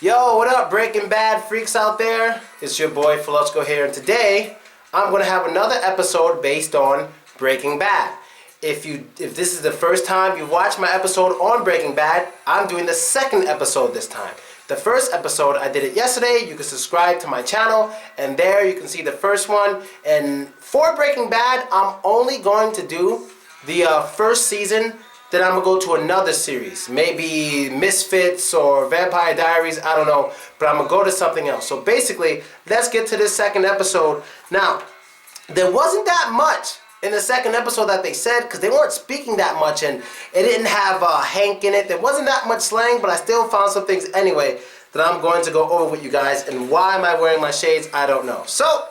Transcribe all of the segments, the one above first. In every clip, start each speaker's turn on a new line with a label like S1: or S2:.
S1: Yo, what up, Breaking Bad freaks out there? It's your boy Philochko here, and today I'm going to have another episode based on Breaking Bad. If this is the first time you've watched my episode on Breaking Bad, I'm doing the second episode this time. The first episode, I did it yesterday. You can subscribe to my channel, and there you can see the first one. And for Breaking Bad, I'm only going to do the first season. Then I'm going to go to another series. Maybe Misfits or Vampire Diaries, I don't know. But I'm going to go to something else. So basically, let's get to this second episode. Now, there wasn't that much in the second episode that they said, because they weren't speaking that much, and it didn't have Hank in it. There wasn't that much slang, but I still found some things anyway that I'm going to go over with you guys. And why am I wearing my shades? I don't know. So,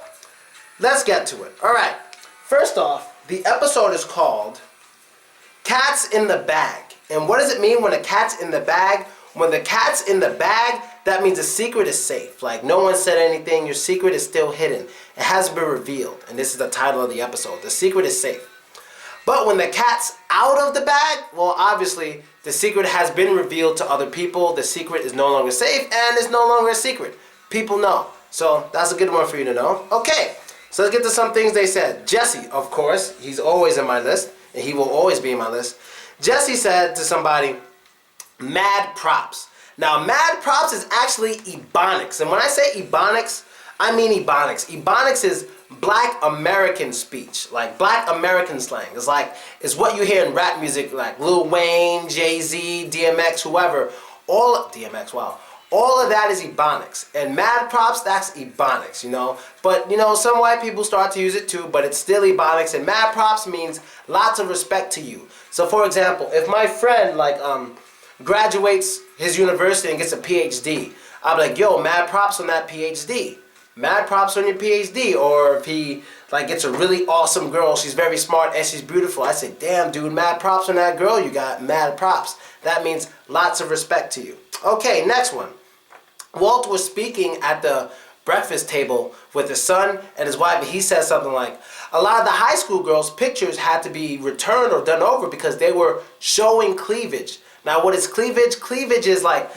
S1: let's get to it. Alright, first off, the episode is called Cat's in the Bag. And what does it mean when a cat's in the bag? When the cat's in the bag, that means the secret is safe. Like, no one said anything, your secret is still hidden. It hasn't been revealed. And this is the title of the episode. The secret is safe. But when the cat's out of the bag, well, obviously, the secret has been revealed to other people. The secret is no longer safe, and it's no longer a secret. People know. So, that's a good one for you to know. Okay, so let's get to some things they said. Jesse, of course, he's always in my list, and he will always be in my list. Jesse said to somebody, mad props. Now, mad props is actually Ebonics. And when I say Ebonics, I mean Ebonics. Ebonics is Black American speech, like Black American slang. It's what you hear in rap music, like Lil Wayne, Jay-Z, DMX, whoever. All of that is Ebonics. And mad props, that's Ebonics, you know. But, you know, some white people start to use it too, but it's still Ebonics. And mad props means lots of respect to you. So, for example, if my friend, graduates his university and gets a PhD, I'll be like, yo, mad props on that PhD. Mad props on your PhD. Or if he gets a really awesome girl, she's very smart and she's beautiful, I say, damn dude, mad props on that girl you got, mad props. That means lots of respect to you. Okay, next one. Walt was speaking at the breakfast table with his son and his wife, and he said something like, a lot of the high school girls' pictures had to be returned or done over because they were showing cleavage. Now, what is cleavage? Cleavage is like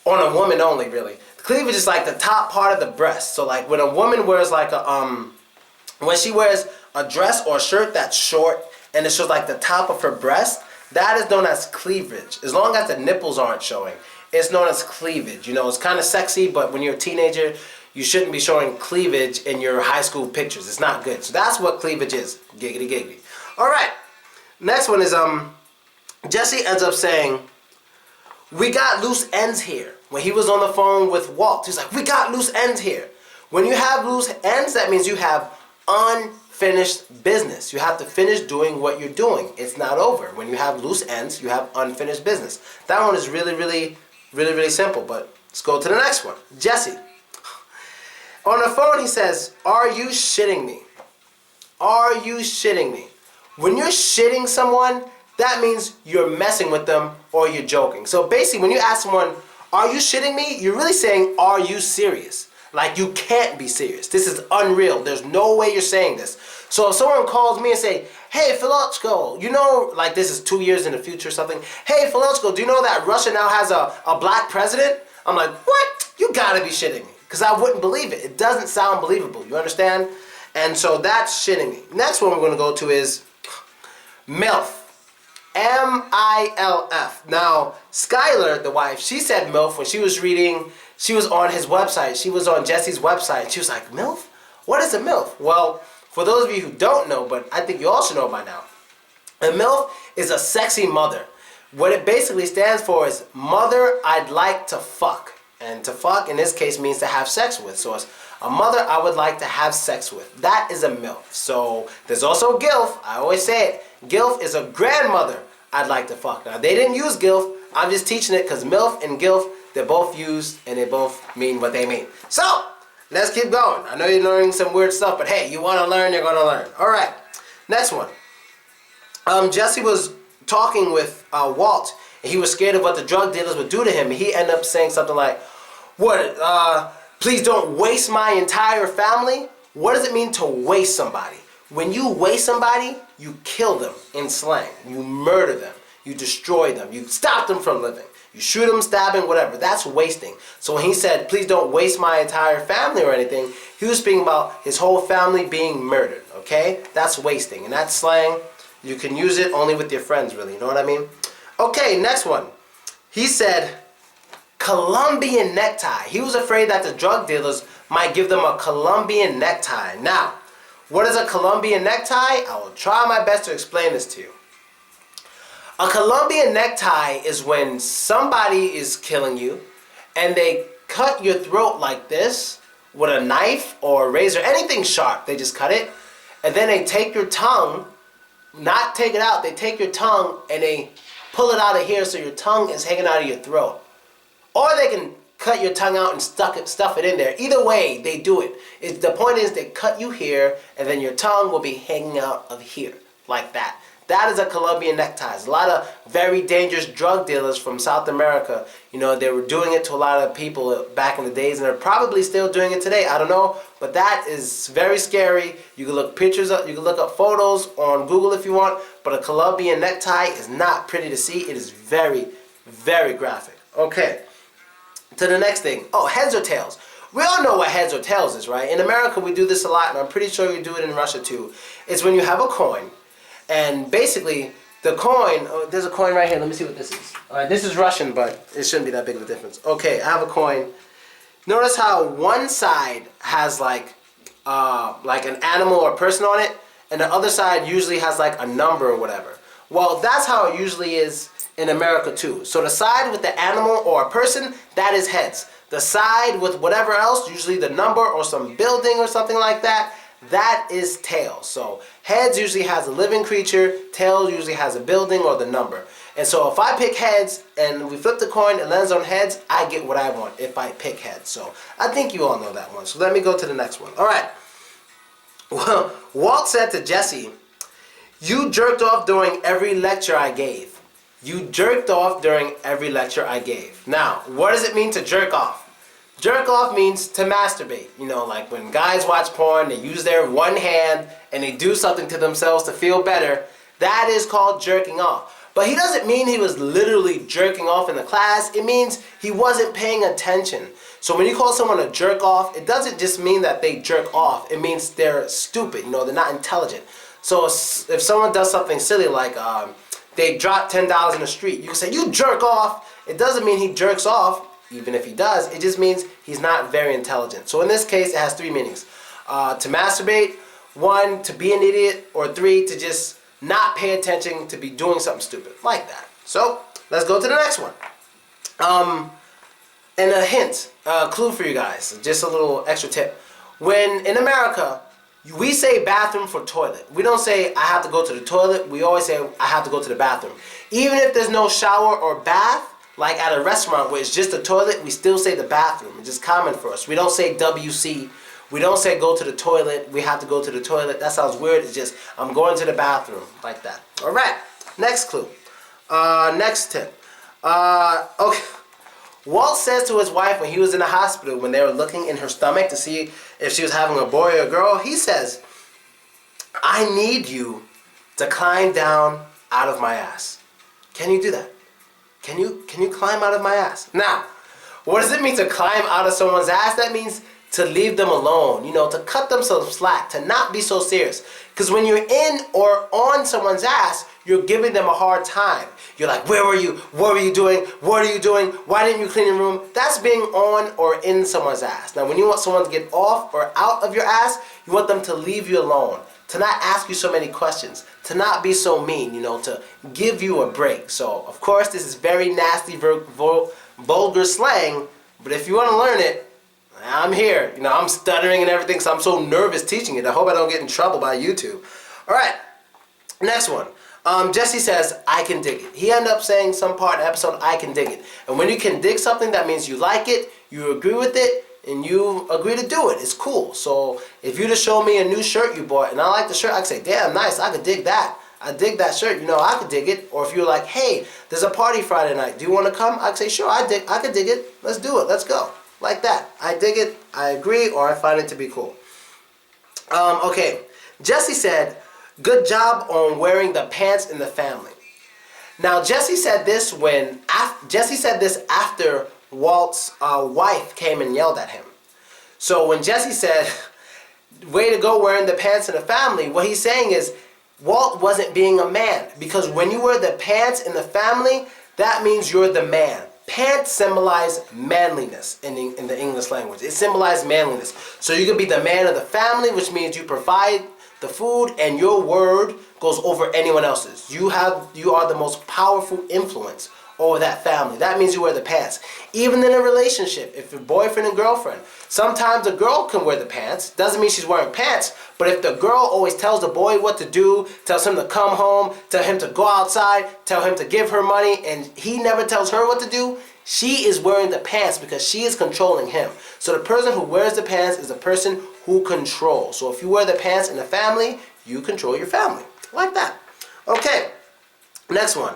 S1: on a woman only, really. Cleavage is like the top part of the breast. So like when a woman wears when she wears a dress or a shirt that's short and it shows like the top of her breast, that is known as cleavage. As long as the nipples aren't showing, it's known as cleavage. You know, it's kind of sexy, but when you're a teenager, you shouldn't be showing cleavage in your high school pictures. It's not good. So that's what cleavage is. Giggity giggity. All right. Next one is Jesse ends up saying, we got loose ends here. When he was on the phone with Walt, he's like, we got loose ends here. When you have loose ends, that means you have unfinished business. You have to finish doing what you're doing. It's not over. When you have loose ends, you have unfinished business. That one is really, really, really, really simple, but let's go to the next one. Jesse. On the phone, he says, are you shitting me? Are you shitting me? When you're shitting someone, that means you're messing with them or you're joking. So basically, when you ask someone, are you shitting me? You're really saying, are you serious? Like, you can't be serious. This is unreal. There's no way you're saying this. So if someone calls me and say, hey, Philochko, you know, like this is 2 years in the future or something. Hey, Philochko, do you know that Russia now has a black president? I'm like, what? You gotta be shitting me. Because I wouldn't believe it. It doesn't sound believable. You understand? And so that's shitting me. Next one we're going to go to is MILF. M-I-L-F. Now, Skylar, the wife, she said MILF when she was reading, she was on his website. She was on Jesse's website. And she was like, MILF? What is a MILF? Well, for those of you who don't know, but I think you all should know by now, a MILF is a sexy mother. What it basically stands for is Mother I'd Like to Fuck. And to fuck, in this case, means to have sex with. So it's a mother I would like to have sex with. That is a MILF. So there's also GILF. I always say it. GILF is a grandmother I'd like to fuck. Now, they didn't use GILF. I'm just teaching it because MILF and GILF, they're both used and they both mean what they mean. So, let's keep going. I know you're learning some weird stuff, but hey, you want to learn, you're going to learn. All right. Next one. Jesse was talking with Walt. He was scared of what the drug dealers would do to him. He ended up saying something like, what, please don't waste my entire family? What does it mean to waste somebody? When you waste somebody, you kill them in slang. You murder them. You destroy them. You stop them from living. You shoot them, stab them, whatever. That's wasting. So when he said, please don't waste my entire family or anything, he was speaking about his whole family being murdered, okay? That's wasting. And that's slang. You can use it only with your friends, really. You know what I mean? Okay, next one. He said, Colombian necktie. He was afraid that the drug dealers might give them a Colombian necktie. Now, what is a Colombian necktie? I will try my best to explain this to you. A Colombian necktie is when somebody is killing you and they cut your throat like this with a knife or a razor, anything sharp. They just cut it, and then they take your tongue, not take it out, they take your tongue and they pull it out of here so your tongue is hanging out of your throat. Or they can cut your tongue out and stuff it in there. Either way, they do it. The point is they cut you here and then your tongue will be hanging out of here, like that. That is a Colombian necktie. A lot of very dangerous drug dealers from South America, you know, they were doing it to a lot of people back in the days, and they're probably still doing it today. I don't know, but that is very scary. You can look pictures up, you can look up photos on Google if you want, but a Colombian necktie is not pretty to see. It is very, very graphic. Okay, to the next thing. Oh, heads or tails. We all know what heads or tails is, right? In America, we do this a lot, and I'm pretty sure you do it in Russia too. It's when you have a coin. And basically, the coin, oh, there's a coin right here. Let me see what this is. Alright, this is Russian, but it shouldn't be that big of a difference. Okay, I have a coin. Notice how one side has like an animal or person on it, and the other side usually has like a number or whatever. Well, that's how it usually is in America too. So the side with the animal or a person, that is heads. The side with whatever else, usually the number or some building or something like that, that is tails. So heads usually has a living creature, tails usually has a building or the number. And so if I pick heads and we flip the coin, it lands on heads, I get what I want if I pick heads. So I think you all know that one. So let me go to the next one. Alright. Well, Walt said to Jesse, you jerked off during every lecture I gave. You jerked off during every lecture I gave. Now, what does it mean to jerk off? Jerk off means to masturbate. You know, like when guys watch porn, they use their one hand and they do something to themselves to feel better. That is called jerking off. But he doesn't mean he was literally jerking off in the class. It means he wasn't paying attention. So when you call someone a jerk off, it doesn't just mean that they jerk off. It means they're stupid. You know, they're not intelligent. So if someone does something silly like they drop $10 in the street, you can say, you jerk off. It doesn't mean he jerks off. Even if he does, it just means he's not very intelligent. So in this case, it has three meanings. To masturbate, 1, to be an idiot, or 3, to just not pay attention, to be doing something stupid. Like that. So, let's go to the next one. And a hint, a clue for you guys, just a little extra tip. When in America, we say bathroom for toilet. We don't say I have to go to the toilet. We always say I have to go to the bathroom. Even if there's no shower or bath, like at a restaurant where it's just a toilet, we still say the bathroom. It's just common for us. We don't say WC. We don't say go to the toilet. We have to go to the toilet. That sounds weird. It's just I'm going to the bathroom. Like that. Alright. Next clue. Next tip. Okay. Walt says to his wife when he was in the hospital, when they were looking in her stomach to see if she was having a boy or a girl, he says, I need you to climb down out of my ass. Can you do that? Can you climb out of my ass? Now, what does it mean to climb out of someone's ass? That means to leave them alone, you know, to cut them some slack, to not be so serious. Because when you're in or on someone's ass, you're giving them a hard time. You're like, where were you? What were you doing? What are you doing? Why didn't you clean your room? That's being on or in someone's ass. Now, when you want someone to get off or out of your ass, you want them to leave you alone, to not ask you so many questions, to not be so mean, you know, to give you a break. So, of course, this is very nasty, vulgar slang, but if you want to learn it, I'm here. You know, I'm stuttering and everything, so I'm so nervous teaching it. I hope I don't get in trouble by YouTube. Alright, next one. Jesse says, I can dig it. He ended up saying some part in the episode, I can dig it. And when you can dig something, that means you like it, you agree with it, and you agree to do it. It's cool. So if you just show me a new shirt you bought and I like the shirt, I can say, damn, nice, I could dig that. I dig that shirt, you know, I could dig it. Or if you're like, hey, there's a party Friday night, do you want to come? I can say, sure, I could dig it. Let's do it. Let's go. Like that. I dig it, I agree, or I find it to be cool. Okay. Jesse said, good job on wearing the pants in the family. Now Jesse said this after Walt's wife came and yelled at him. So when Jesse said, "Way to go wearing the pants in the family," what he's saying is Walt wasn't being a man, because when you wear the pants in the family, that means you're the man. Pants symbolize manliness in the English language. It symbolizes manliness. So you can be the man of the family, which means you provide the food and your word goes over anyone else's. You are the most powerful influence over that family. That means you wear the pants. Even in a relationship, if you're boyfriend and girlfriend, sometimes a girl can wear the pants. Doesn't mean she's wearing pants, but if the girl always tells the boy what to do, tells him to come home, tell him to go outside, tell him to give her money, and he never tells her what to do, she is wearing the pants because she is controlling him. So the person who wears the pants is the person who controls. So if you wear the pants in the family, you control your family. Like that. Okay, next one.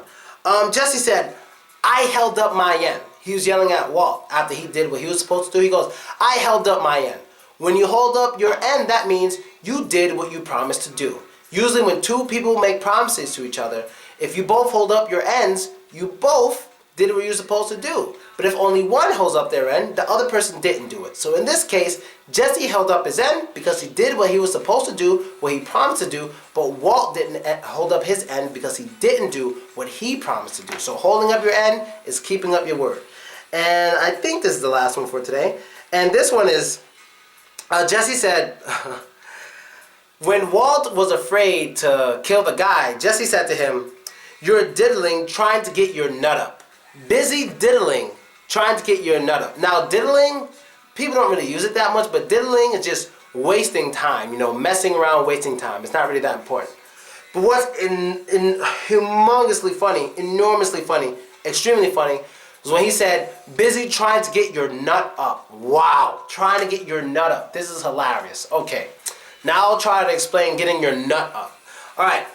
S1: Jesse said, "I held up my end." He was yelling at Walt after he did what he was supposed to do. He goes, "I held up my end." When you hold up your end, that means you did what you promised to do. Usually when two people make promises to each other, if you both hold up your ends, you both did what you're supposed to do. But if only one holds up their end, the other person didn't do it. So in this case, Jesse held up his end because he did what he was supposed to do, what he promised to do, but Walt didn't hold up his end because he didn't do what he promised to do. So holding up your end is keeping up your word. And I think this is the last one for today. And this one is, Jesse said, when Walt was afraid to kill the guy, Jesse said to him, "You're diddling trying to get your nut up." Busy diddling trying to get your nut up. Now diddling, people don't really use it that much, but diddling is just wasting time, messing around, wasting time. It's not really that important. But what's humongously funny, enormously funny, extremely funny, was when he said, "Busy trying to get your nut up." Wow, trying to get your nut up. This is hilarious. Okay, now I'll try to explain getting your nut up. All right,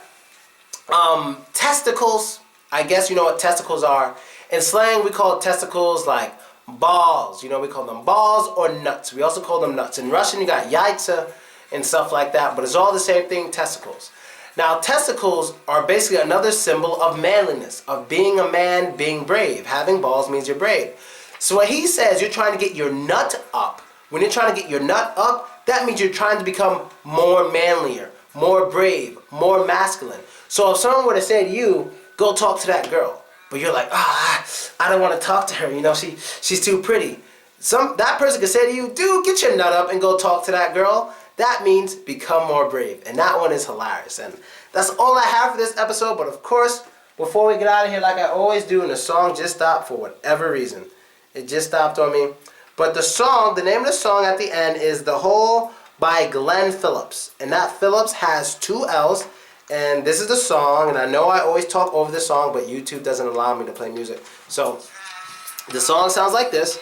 S1: testicles, I guess you know what testicles are. In slang, we call testicles like balls. We call them balls or nuts. We also call them nuts. In Russian, you got yaitsa and stuff like that, but it's all the same thing, testicles. Now, testicles are basically another symbol of manliness, of being a man, being brave. Having balls means you're brave. So when he says you're trying to get your nut up, when you're trying to get your nut up, that means you're trying to become more manlier, more brave, more masculine. So if someone were to say to you, "Go talk to that girl," but you're like, I don't want to talk to her, she's too pretty. That person could say to you, "Dude, get your nut up and go talk to that girl." That means become more brave. And that one is hilarious. And that's all I have for this episode. But of course, before we get out of here, like I always do, and the song just stopped for whatever reason. It just stopped on me. But the name of the song at the end is "The Hole" by Glenn Phillips. And that Phillips has 2 L's. And this is the song, and I know I always talk over the song, but YouTube doesn't allow me to play music. So, the song sounds like this.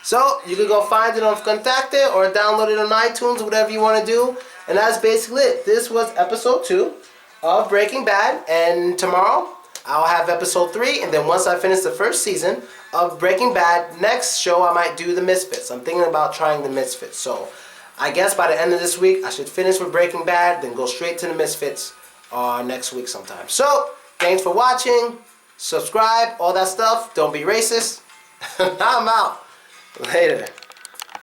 S1: So, you can go find it on Contacte or download it on iTunes, whatever you want to do. And that's basically it. This was episode 2 of Breaking Bad, and tomorrow I'll have episode 3, and then once I finish the first season of Breaking Bad, next show I might do the Misfits. I'm thinking about trying the Misfits. So, I guess by the end of this week, I should finish with Breaking Bad, then go straight to the Misfits next week sometime. So, thanks for watching. Subscribe, all that stuff. Don't be racist. I'm out. Later.